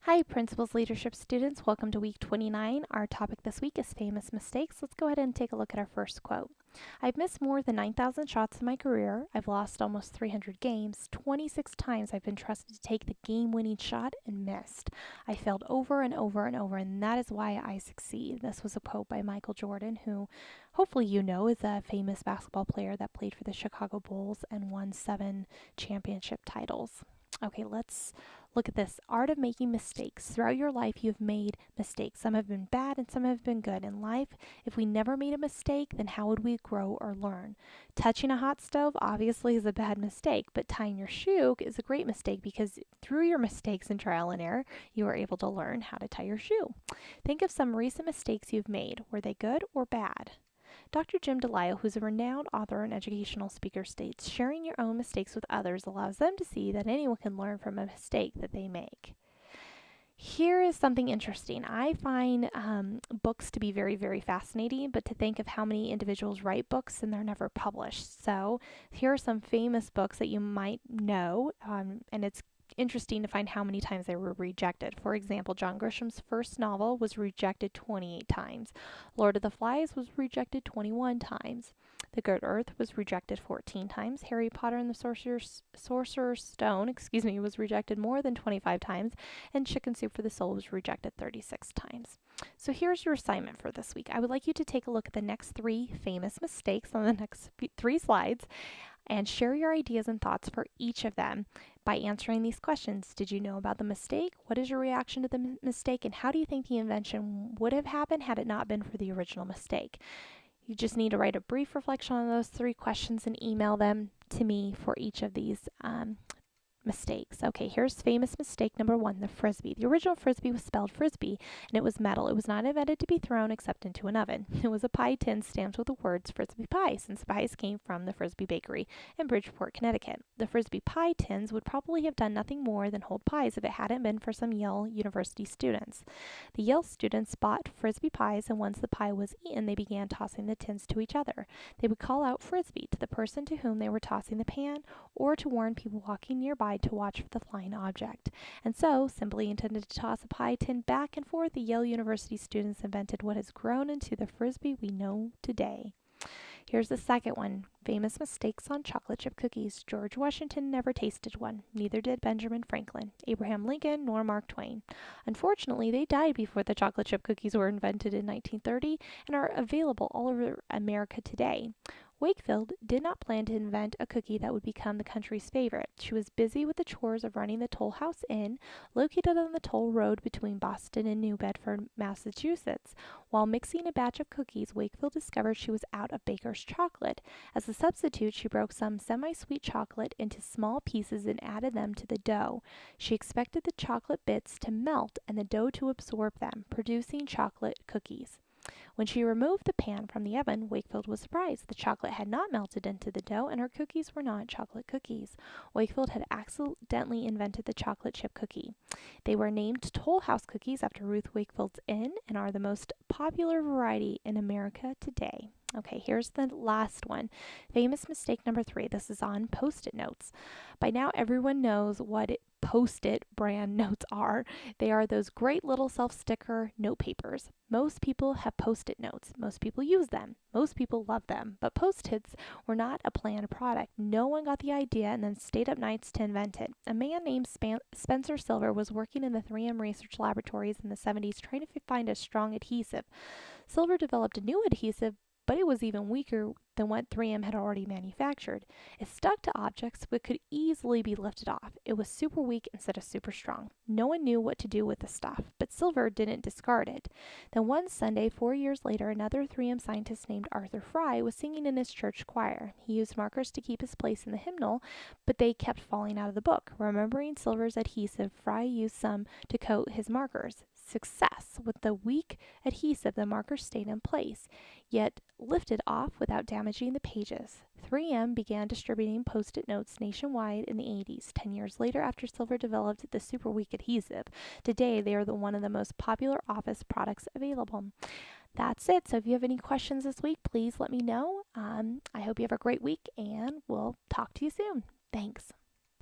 Hi, Principals Leadership students. Welcome to week 29. Our topic this week is famous mistakes. Let's go ahead and take a look at our first quote. I've missed more than 9,000 shots in my career. I've lost almost 300 games. 26 times I've been trusted to take the game-winning shot and missed. I failed over and over and over, and that is why I succeed. This was a quote by Michael Jordan, who hopefully you know is a famous basketball player that played for the Chicago Bulls and won 7 championship titles. Okay, let's look at this. Art of making mistakes. Throughout your life, you've made mistakes. Some have been bad and some have been good. In life, if we never made a mistake, then how would we grow or learn? Touching a hot stove obviously is a bad mistake, but tying your shoe is a great mistake because through your mistakes and trial and error, you are able to learn how to tie your shoe. Think of some recent mistakes you've made. Were they good or bad? Dr. Jim Delisle, who's a renowned author and educational speaker, states, sharing your own mistakes with others allows them to see that anyone can learn from a mistake that they make. Here is something interesting. I find books to be very, very fascinating, but to think of how many individuals write books and they're never published. So here are some famous books that you might know, and it's interesting to find how many times they were rejected. For example, John Grisham's first novel was rejected 28 times. Lord of the Flies was rejected 21 times. The Good Earth was rejected 14 times. Harry Potter and the Sorcerer's Stone, was rejected more than 25 times. And Chicken Soup for the Soul was rejected 36 times. So here's your assignment for this week. I would like you to take a look at the next 3 famous mistakes on the next 3 slides and share your ideas and thoughts for each of them by answering these questions. Did you know about the mistake? What is your reaction to the mistake? And how do you think the invention would have happened had it not been for the original mistake? You just need to write a brief reflection on those 3 questions and email them to me for each of these mistakes. Okay, here's famous mistake number 1, the frisbee. The original frisbee was spelled frisbee, and it was metal. It was not invented to be thrown except into an oven. It was a pie tin stamped with the words frisbee pie, since pies came from the Frisbee Bakery in Bridgeport, Connecticut. The frisbee pie tins would probably have done nothing more than hold pies if it hadn't been for some Yale University students. The Yale students bought frisbee pies, and once the pie was eaten, they began tossing the tins to each other. They would call out frisbee to the person to whom they were tossing the pan, or to warn people walking nearby to watch for the flying object. And so, simply intended to toss a pie tin back and forth, the Yale University students invented what has grown into the frisbee we know today. Here's the second one. Famous mistakes on chocolate chip cookies. George Washington never tasted one. Neither did Benjamin Franklin, Abraham Lincoln, nor Mark Twain. Unfortunately, they died before the chocolate chip cookies were invented in 1930 and are available all over America today. Wakefield did not plan to invent a cookie that would become the country's favorite. She was busy with the chores of running the Toll House Inn, located on the toll road between Boston and New Bedford, Massachusetts. While mixing a batch of cookies, Wakefield discovered she was out of baker's chocolate. As a substitute, she broke some semi-sweet chocolate into small pieces and added them to the dough. She expected the chocolate bits to melt and the dough to absorb them, producing chocolate cookies. When she removed the pan from the oven, Wakefield was surprised. The chocolate had not melted into the dough, and her cookies were not chocolate cookies. Wakefield had accidentally invented the chocolate chip cookie. They were named Toll House cookies after Ruth Wakefield's Inn and are the most popular variety in America today. Okay, here's the last one. Famous mistake number 3. This is on Post-it notes. By now, everyone knows what Post-it brand notes are. They are those great little self-sticker note papers. Most people have Post-it notes. Most people use them. Most people love them. But Post-its were not a planned product. No one got the idea and then stayed up nights to invent it. A man named Spencer Silver was working in the 3M research laboratories in the 70s trying to find a strong adhesive. Silver developed a new adhesive, but it was even weaker than what 3M had already manufactured. It stuck to objects but could easily be lifted off. It was super weak instead of super strong. No one knew what to do with the stuff, but Silver didn't discard it. Then one Sunday, 4 years later, another 3M scientist named Arthur Fry was singing in his church choir. He used markers to keep his place in the hymnal, but they kept falling out of the book. Remembering Silver's adhesive, Fry used some to coat his markers. Success! With the weak adhesive, the markers stayed in place, yet lifted off without damaging the pages. 3M began distributing Post-it notes nationwide in the 80s, 10 years later after Silver developed the super weak adhesive. Today, they are one of the most popular office products available. That's it. So if you have any questions this week, please let me know. I hope you have a great week, and we'll talk to you soon. Thanks.